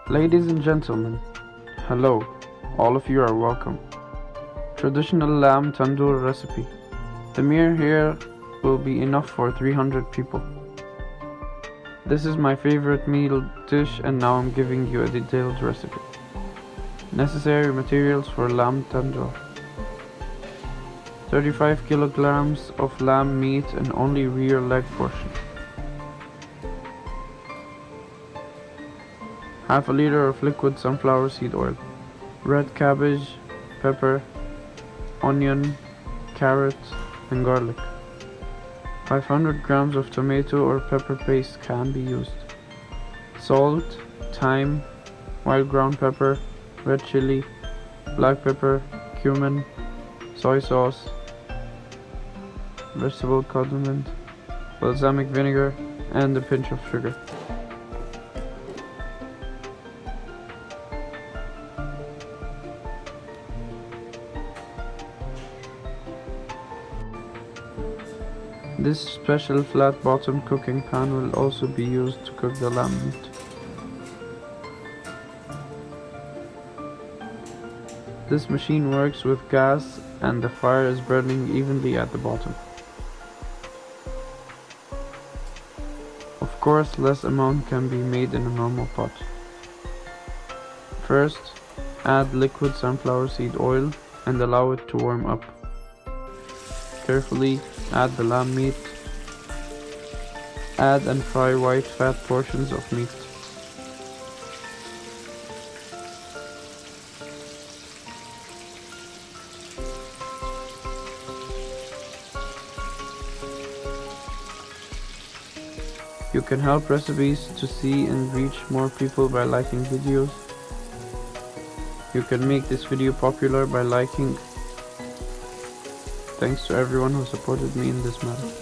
Ladies and gentlemen, hello, all of you are welcome. Traditional lamb tandoor recipe. The meal here will be enough for 300 people. This is my favorite meal dish and now I'm giving you a detailed recipe. Necessary materials for lamb tandoor. 35 kilograms of lamb meat and only rear leg portion. Half a liter of liquid sunflower seed oil. Red cabbage, pepper, onion, carrot, and garlic. 500 grams of tomato or pepper paste can be used. Salt, thyme, wild ground pepper, red chili, black pepper, cumin, soy sauce, vegetable condiment, balsamic vinegar, and a pinch of sugar. This special flat bottom cooking pan will also be used to cook the lamb meat. This machine works with gas and the fire is burning evenly at the bottom. Of course, less amount can be made in a normal pot. First, add liquid sunflower seed oil and allow it to warm up. Carefully add the lamb meat. Add and fry white fat portions of meat. You can help recipes to see and reach more people by liking videos. You can make this video popular by liking. Thanks to everyone who supported me in this matter.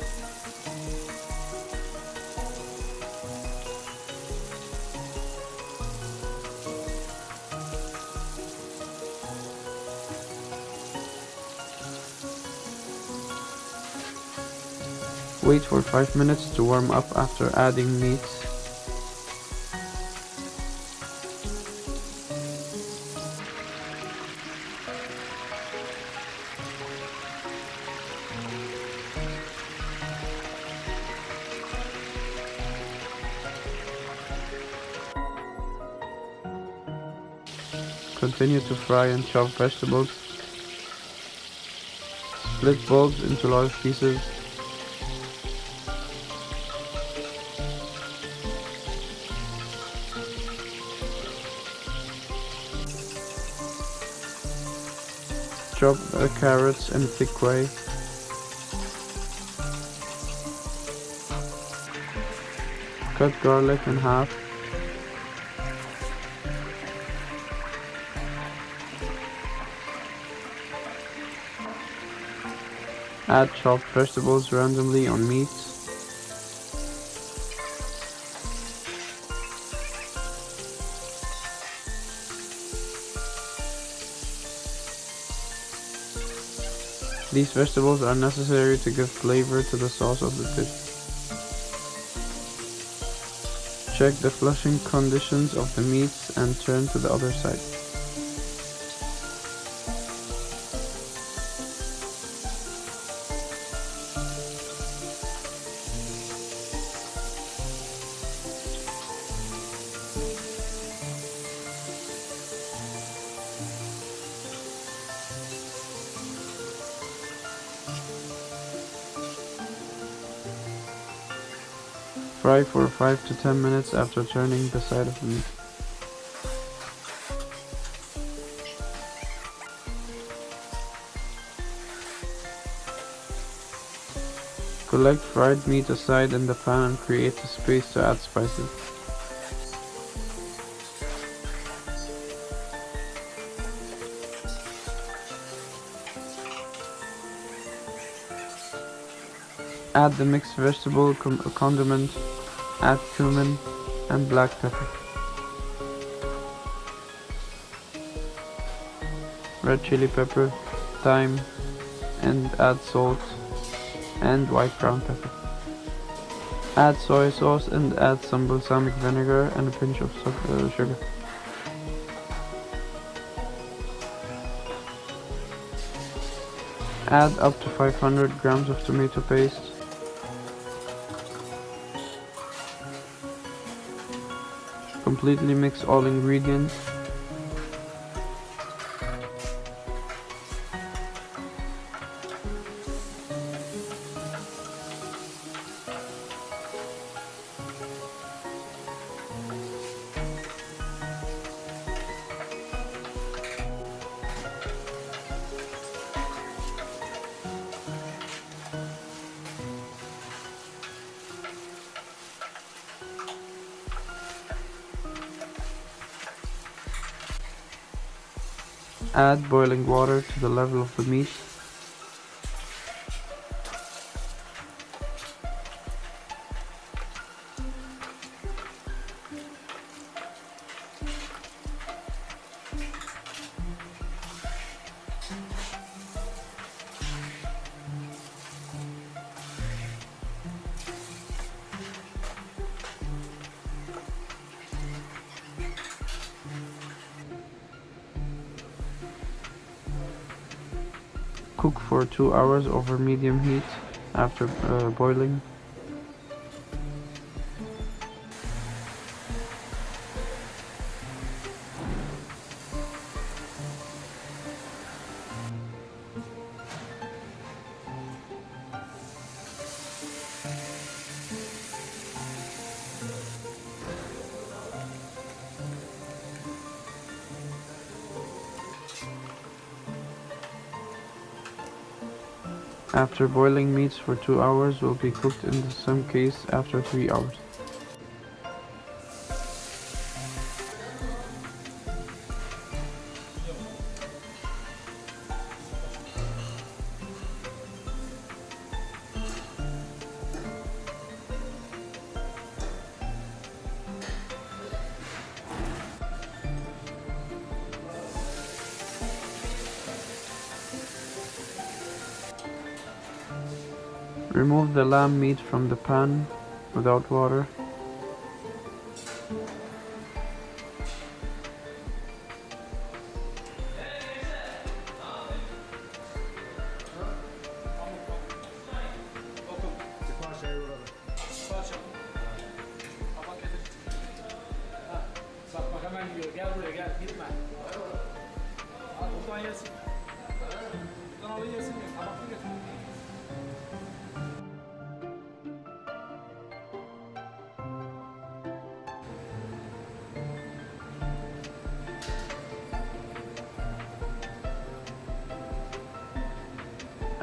Wait for 5 minutes to warm up after adding meat. Continue to fry and chop vegetables. Split bulbs into large pieces. Chop the carrots in a thick way. Cut garlic in half. Add chopped vegetables randomly on meat. These vegetables are necessary to give flavor to the sauce of the dish. Check the flushing conditions of the meats and turn to the other side. Fry for 5 to 10 minutes after turning the side of the meat. Collect fried meat aside in the pan and create a space to add spices. Add the mixed vegetable condiment, add cumin and black pepper, red chili pepper, thyme, and add salt and white ground pepper. Add soy sauce and add some balsamic vinegar and a pinch of sugar. Add up to 500 grams of tomato paste. Completely mix all ingredients. Add boiling water to the level of the meat. Cook for 2 hours over medium heat after boiling. After boiling, meats for 2 hours will be cooked in some case after 3 hours. Remove the lamb meat from the pan without water.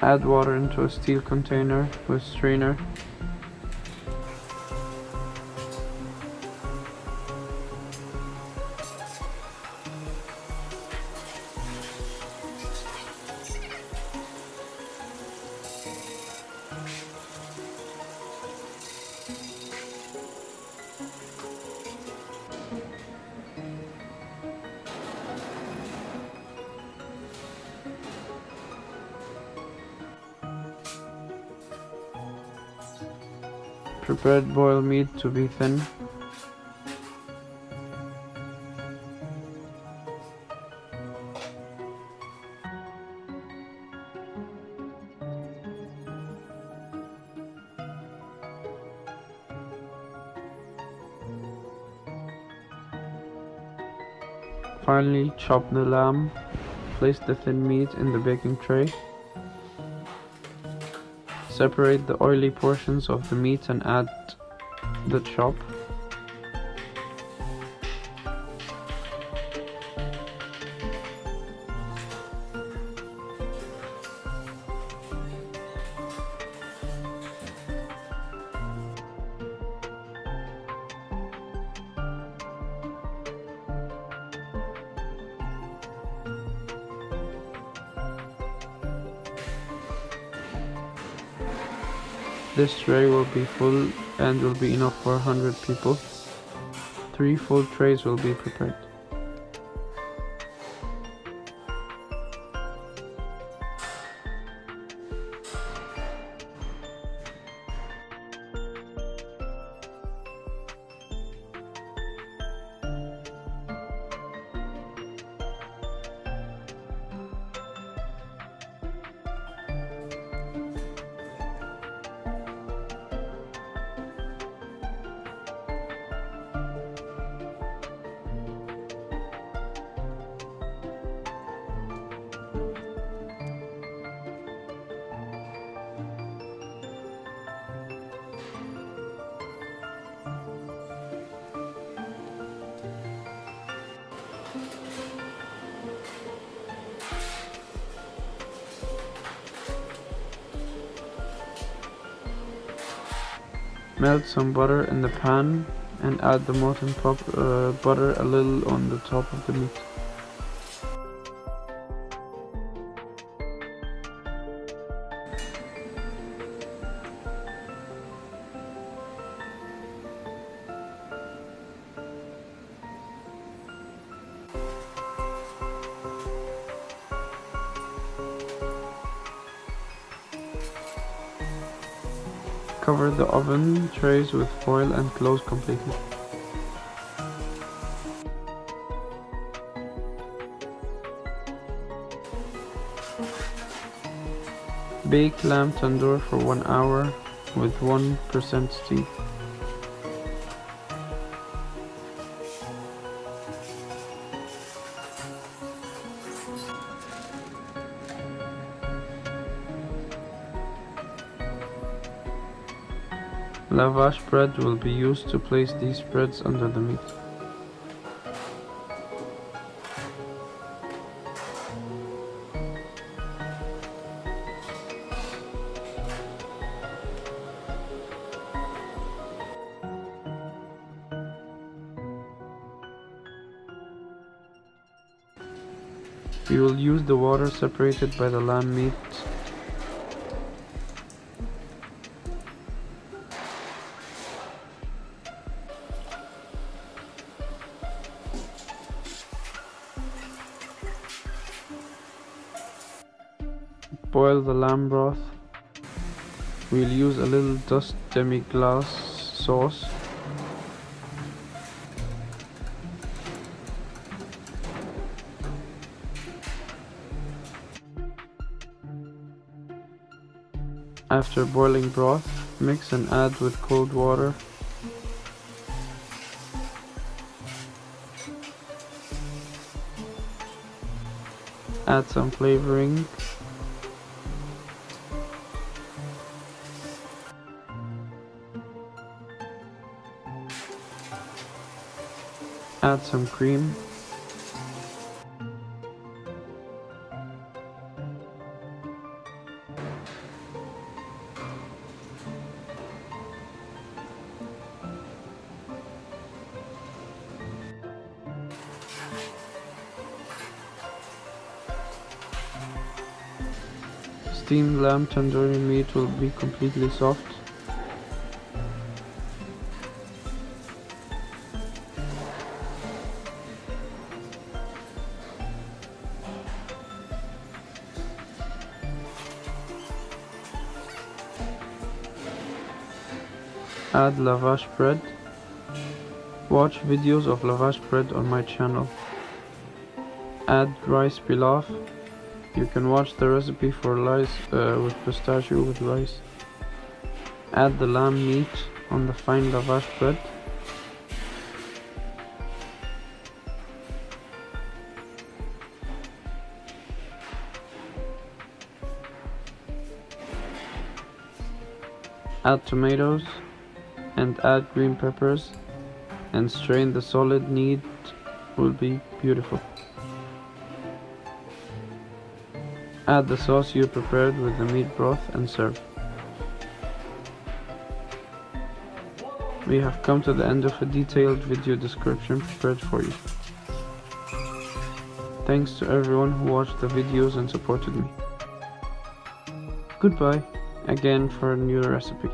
Add water into a steel container with strainer. Prepared boiled meat to be thin. Finally, chop the lamb. Place the thin meat in the baking tray. Separate the oily portions of the meat and add the chop. This tray will be full and will be enough for 100 people. 3 full trays will be prepared. Melt some butter in the pan and add the molten butter a little on the top of the meat. Cover the oven trays with foil and close completely. Bake lamb tandoor for 1 hour with 1% steam. Lavash bread will be used to place these spreads under the meat. We will use the water separated by the lamb meat. Boil the lamb broth. We'll use a little dust demi-glace sauce. After boiling broth, mix and add with cold water. Add some flavoring. Add some cream. Steamed lamb tandoori meat will be completely soft. Add lavash bread. Watch videos of lavash bread on my channel. Add rice pilaf. You can watch the recipe for rice with pistachio with rice. Add the lamb meat on the fine lavash bread. Add tomatoes and add green peppers and strain. The solid knead will be beautiful. Add the sauce you prepared with the meat broth and serve. We have come to the end of a detailed video description prepared for you. Thanks to everyone who watched the videos and supported me. Goodbye again for a new recipe.